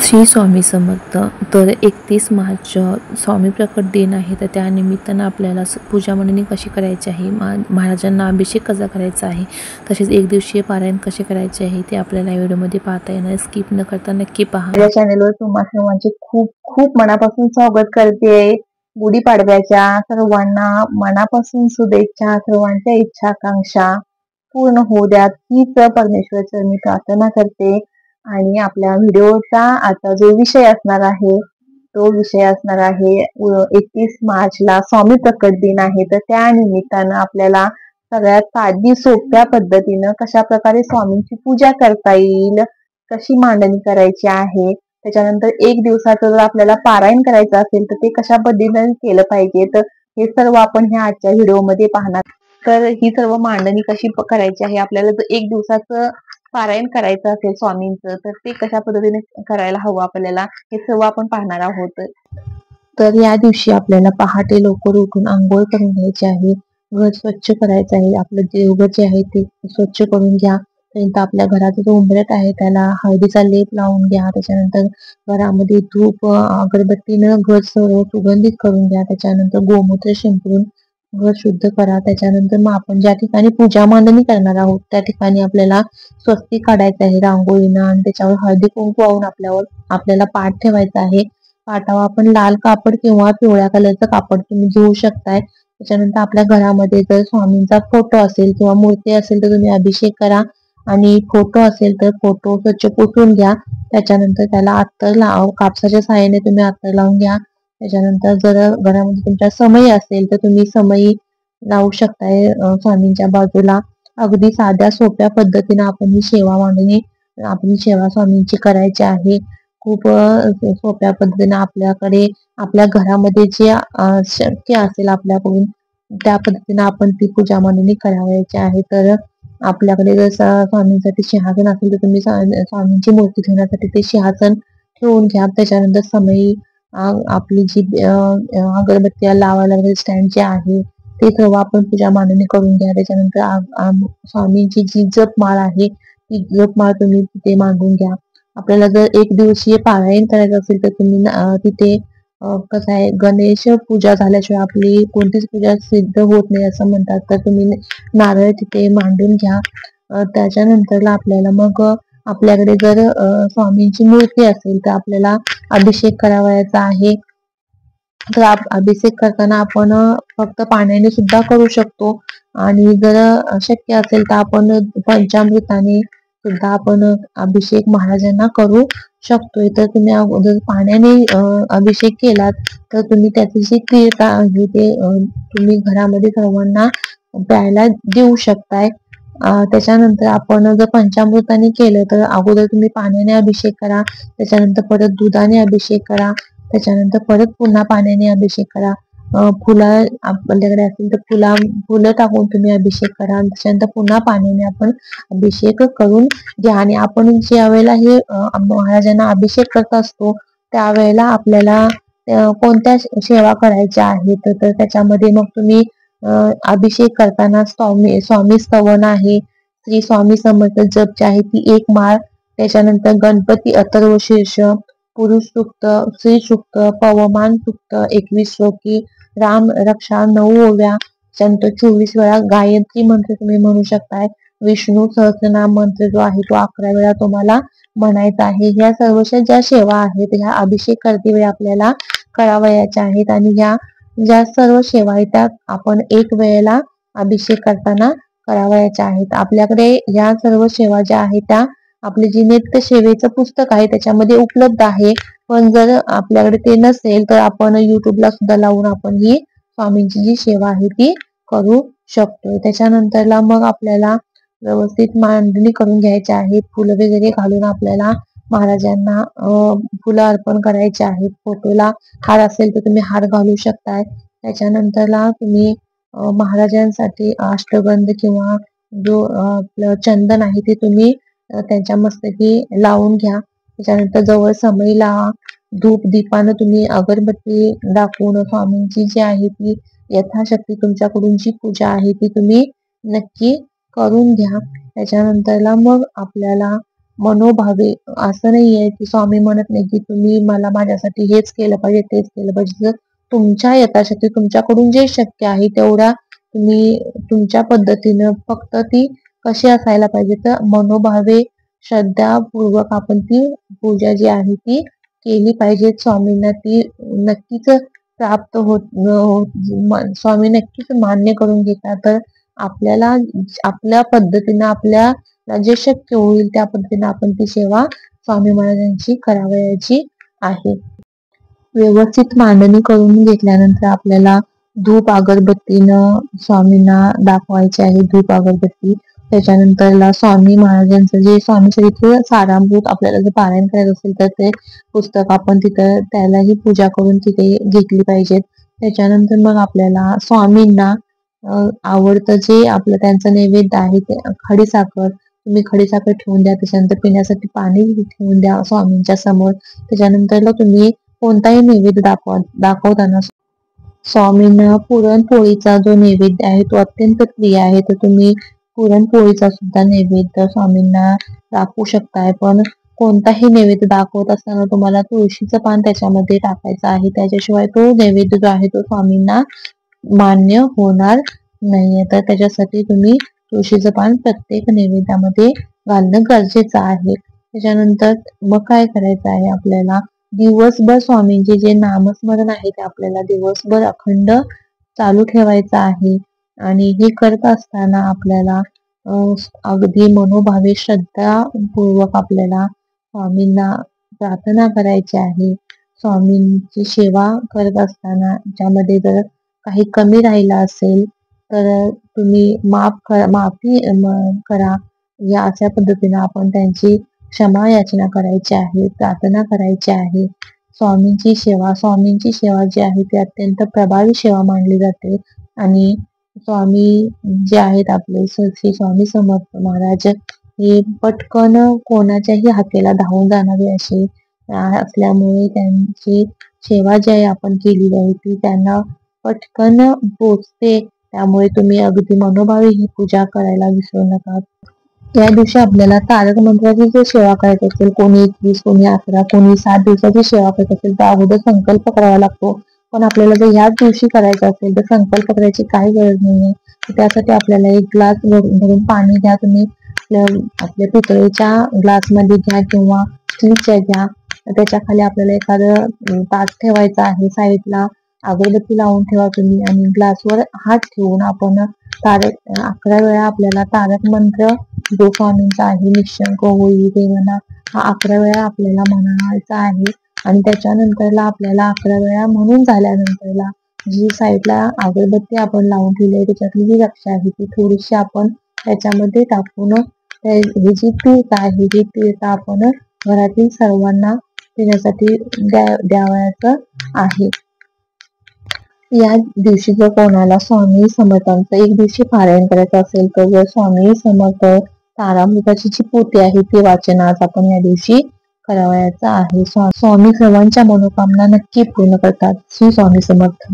श्री स्वामी समर्थ. तर 31 मार्च स्वामी प्रकट दिन आहे. तर त्यानिमित्तानं आपल्याला पूजा मंडळी कशी करायची आहे, महाराजांना अभिषेक कसा करायचा आहे, तसेच एक दिवसीय पारायण कसे करायचे आहे ते आपल्याला या व्हिडिओमध्ये पाहता येणार. स्किप न करता नक्की पहा. माझ्या चॅनलवर तुम्हा सर्वांचे खूप खूप मनापासून स्वागत करते. गुढीपाडव्याच्या सर्वांना मनापासून शुभेच्छा. सर्वांच्या इच्छा आकांक्षा पूर्ण होऊ द्यात हीच परमेश्वराची मी प्रार्थना करते. आणि आपल्या व्हिडिओचा आता जो विषय असणार आहे तो विषय असणार आहे 31 मार्चला स्वामी प्रकट दिन आहे. तर त्या निमित्तानं आपल्याला सगळ्यात साधी सोप्या पद्धतीनं कशा प्रकारे स्वामींची पूजा करता येईल, कशी मांडणी करायची आहे, त्याच्यानंतर एक दिवसाचं जर आपल्याला पारायण करायचं असेल तर ते कशा पद्धतीने केलं पाहिजे, तर हे सर्व आपण ह्या आजच्या व्हिडिओमध्ये पाहणार. तर ही सर्व मांडणी कशी करायची आहे, आपल्याला जर एक दिवसाचं पारायण करायचं असेल स्वामींचं तर ते कशा पद्धतीने करायला हवं आपल्याला, हे सर्व आपण पाहणार आहोत. तर या दिवशी आपल्याला पहाटे लवकर उठून आंघोळ करून घ्यायची आहे. घर स्वच्छ करायचं आहे. आपलं देवघर जे आहे ते स्वच्छ करून घ्या. त्यानंतर आपल्या घराचा जो उंबरट आहे त्याला हळदीचा लेप लावून घ्या. त्याच्यानंतर घरामध्ये धूप अगरबत्तीनं घर सर्व सुगंधित करून घ्या. त्याच्यानंतर गोमूत्र शिंपडून घर शुद्ध करा. त्याच्यानंतर मग आपण ज्या ठिकाणी पूजा मांडणी करणार आहोत त्या ठिकाणी आपल्याला स्वस्तिक काढायचं आहे रांगोळीनं, आणि त्याच्यावर हळदी कुंकू वाहून आपल्याला पाठ ठेवायचा आहे. पाटावर आपण लाल कापड किंवा पिवळ्या कलरचं कापड तुम्ही घेऊ शकताय. त्याच्यानंतर आपल्या घरामध्ये जर स्वामींचा फोटो असेल किंवा मूर्ती असेल तर तुम्ही अभिषेक करा, आणि फोटो असेल तर फोटो स्वच्छ पुसून घ्या. त्याच्यानंतर त्याला अत्तर कापसाच्या सहाय्याने तुम्ही अत्तर लावून घ्या. त्याच्यानंतर जर घरामध्ये तुमच्या समई असेल तर तुम्ही समई लावू शकताय स्वामींच्या बाजूला. अगदी साध्या सोप्या पद्धतीने आपण ही सेवा मांडणी, आपली सेवा स्वामींची करायची आहे. खूप सोप्या पद्धतीने आपल्याकडे आपल्या घरामध्ये जे शक्य असेल आपल्याकडून त्या पद्धतीने आपण ती पूजा मांडणी करावयाची आहे. तर आपल्याकडे जर स्वामींसाठी सिंहासन असेल तर तुम्ही स्वामींची मूर्ती ठेवण्यासाठी ते सिंहासन ठेवून घ्या. त्याच्यानंतर समई, आपली जी अगरबत्ती लावायला स्टँड जे आहे ते सर्व आपण पूजा मांडणी करून घ्या. त्याच्यानंतर स्वामींची जी जपमाळ आहे ती जपमाळ तुम्ही तिथे मांडून घ्या. आपल्याला जर एक दिवसीय पारायण करायचं असेल तर तुम्ही तिथे कसं आहे, गणेश पूजा झाल्याशिवाय आपली कोणतीच पूजा सिद्ध होत नाही असं म्हणतात. तर तुम्ही नारळ तिथे मांडून घ्या. त्याच्यानंतरला आपल्याला मग आपल्याकडे जर स्वामींची मूर्ती असेल तर आपल्याला अभिषेक करावयाचा आहे. तर अभिषेक करताना आपण फक्त पाण्याने सुद्धा करू शकतो, आणि जर शक्य असेल तर आपण पंचामृताने सुद्धा आपण अभिषेक महाराजांना करू शकतोय. तर तुम्ही अगोदर पाण्याने अभिषेक केलात तर तुम्ही त्याची जी क्रिया आहे ते तुम्ही घरामध्ये सर्वांना प्यायला देऊ शकताय. त्याच्यानंतर आपण जर पंचामृताने केलं तर अगोदर तुम्ही पाण्याने अभिषेक करा, त्याच्यानंतर परत दुधाने अभिषेक करा, त्याच्यानंतर परत पुन्हा पाण्याने अभिषेक करा. फुलं आपल्याकडे असतील तर फुलं टाकून तुम्ही अभिषेक करा. त्याच्यानंतर पुन्हा पाण्याने आपण अभिषेक करून घ्या. आणि आपण ज्या वेळेला हे महाराजांना अभिषेक करत असतो त्यावेळेला आपल्याला कोणत्या सेवा करायच्या आहेत, तर त्याच्यामध्ये मग तुम्ही अभिषेक करताना स्वामी स्तवन आहे, श्री स्वामी समर्थ जप जे आहे ती एक माळ, त्याच्यानंतर गणपती अथर्व शीर्ष, पुरुष सूक्त, श्री सूक्त, पवमान सूक्त 21 श्लोकी, राम रक्षा 9 ओव्या, त्याच्यानंतर 24 वेळा गायत्री मंत्र तुम्ही म्हणू शकताय. विष्णू सहस्रनाम मंत्र जो आहे तो 11 वेळा तुम्हाला म्हणायचा आहे. ह्या सर्व ज्या सेवा आहेत ह्या अभिषेक करते वेळी आपल्याला करावयाच्या आहेत, आणि ज्या सर्व सेवा आहेत त्या आपण एक वेळेला अभिषेक करताना करावयाच्या आहेत. आपल्याकडे या सर्व सेवा ज्या आहेत त्या आपले जी नित्य सेवेचं पुस्तक आहे त्याच्यामध्ये उपलब्ध आहे. पण जर आपल्याकडे ते नसेल तर आपण युट्यूबला सुद्धा लावून आपण ही स्वामींची जी सेवा आहे ती करू शकतो. त्याच्यानंतरला मग आपल्याला व्यवस्थित मांडणी करून घ्यायची आहे. फुलं वगैरे घालून आपल्याला महाराजांना फुलं अर्पण करायचे आहेत. फोटोला हार असेल तर तुम्ही हार घालू शकताय. त्याच्यानंतरला तुम्ही महाराजांसाठी अष्टगंध किंवा जो आपलं चंदन आहे ते तुम्ही त्यांच्या मस्तकी लावून घ्या. त्याच्यानंतर जवळ समई लावा. धूप दीपानं तुम्ही अगरबत्ती दाखवून स्वामींची जी आहे ती यथाशक्ती तुमच्याकडून जी पूजा आहे ती तुम्ही नक्की करून घ्या. त्याच्यानंतरला मग आपल्याला मनोभावे. असं नाहीये की स्वामी म्हणत नाही की तुम्ही मला माझ्यासाठी हेच केलं पाहिजे तेच केलं पाहिजे. जर तुमच्या यथाशक्ती तुमच्याकडून जे शक्य आहे तेवढा तुम्ही तुमच्या पद्धतीनं फक्त ती कशी असायला पाहिजे तर मनोभावे श्रद्धापूर्वक आपण ती पूजा जी आहे ती केली पाहिजे. स्वामींना ती नक्कीच प्राप्त स्वामी नक्कीच मान्य करून घेतात. तर आपल्याला आपल्या पद्धतीनं आपल्याला जे शक्य होईल त्या पद्धतीने आपण ती सेवा स्वामी महाराजांची करावयाची आहे. व्यवस्थित मांडणी करून घेतल्यानंतर आपल्याला धूप अगरबत्तीनं स्वामींना दाखवायचे आहे. धूप अगरबत्ती त्याच्यानंतरला स्वामी महाराजांचं जे स्वामी चरित्र सारामृत आपल्याला जर पारायण करायचं असेल तर ते पुस्तक आपण तिथं त्यालाही पूजा करून तिथे घेतली पाहिजे. त्याच्यानंतर मग आपल्याला स्वामींना आवडतं जे आपलं त्यांचं नैवेद्य आहे ते खडीसाखर, तुम्ही खडीसाखर ठेवून द्या. त्याच्यानंतर पिण्यासाठी पाणी ठेवून द्या स्वामींच्या समोर. त्याच्यानंतरला तुम्ही कोणताही नैवेद्य दाखवताना स्वामींना पुरणपोळीचा जो नैवेद्य आहे तो अत्यंत प्रिय आहे. तर तुम्ही पुरणपोळीचा सुद्धा नैवेद्य स्वामींना दाखवू शकताय. पण कोणताही नैवेद्य दाखवत असताना तुम्हाला तुळशीचं पान त्याच्यामध्ये टाकायचं आहे. त्याच्याशिवाय तो नैवेद्य जो आहे तो स्वामींना मान्य होणार नाहीये. तर त्याच्यासाठी तुम्ही तुळशीचं पान प्रत्येक नैवेद्यामध्ये घालणं गरजेचं आहे. त्याच्यानंतर मग काय करायचं आहे आपल्याला दिवसभर स्वामींचे जे नामस्मरण आहे ते आपल्याला दिवसभर अखंड चालू ठेवायचं आहे. आणि हे करत असताना आपल्याला अगदी मनोभावे श्रद्धापूर्वक आपल्याला स्वामींना प्रार्थना करायची आहे. स्वामींची सेवा करत असताना ज्यामध्ये जर काही कमी राहिला असेल तर तुम्ही माफी करा या अशा पद्धतीने आपण त्यांची क्षमा याचना करायची आहे, प्रार्थना करायची आहे. स्वामींची सेवा जी आहे ती अत्यंत प्रभावी सेवा मानली जाते. आणि स्वामी जे आहेत आपले श्री स्वामी समर्थ महाराज हे पटकन कोणाच्याही हाकेला धावून जाणारे असे असल्यामुळे त्यांची सेवा जी आहे आपण केलेली आहे ती त्यांना पटकन पोचते. त्यामुळे तुम्ही अगदी मनोभावे ही पूजा करायला विसरू नका. या दिवशी आपल्याला तारक मंत्राची जर सेवा करायची असेल, कोणी 21, कोणी 11, कोणी 7 दिवसाची सेवा करत असेल तर अगोदर संकल्प करावा लागतो. पण आपल्याला जर ह्याच दिवशी करायचं असेल तर संकल्प करायची काही गरज नाहीये. त्यासाठी आपल्याला एक ग्लास भरून पाणी घ्या. तुम्ही आपल्या पितळेच्या ग्लासमध्ये घ्या किंवा स्टीलच्या घ्या. त्याच्या खाली आपल्याला एखादं ताट ठेवायचं आहे. साईडला अगरबत्ती लावून ठेवा तुम्ही आणि ग्लासवर हात ठेवून आपण 11 वेळा आपल्याला तारक मंत्र जो स्वामींचा आहे निशंक होई देवना हा 11 वेळा आपल्याला म्हणायचा आहे. आणि त्याच्यानंतरला आपल्याला 11 वेळा म्हणून झाल्यानंतरला जी साईडला अगरबत्ती आपण लावून ठेवली आहे त्याच्यातली जी रक्षा आहे ती थोडीशी आपण त्याच्यामध्ये टाकून ही जी तीर्थ आहे ही तीर्थ आपण घरातील सर्वांना पिण्यासाठी द्यावयाचं आहे. या दिवशी जर कोणाला स्वामी समर्थांचं एक दिवशी पारायण करायचं असेल तर जर स्वामी समर्थ तारामृताची जी पोथी आहे ती वाचन आज आपण या दिवशी करावयाचं आहे. स्वामी सर्वांच्या मनोकामना नक्की पूर्ण करतात. श्री स्वामी समर्थ.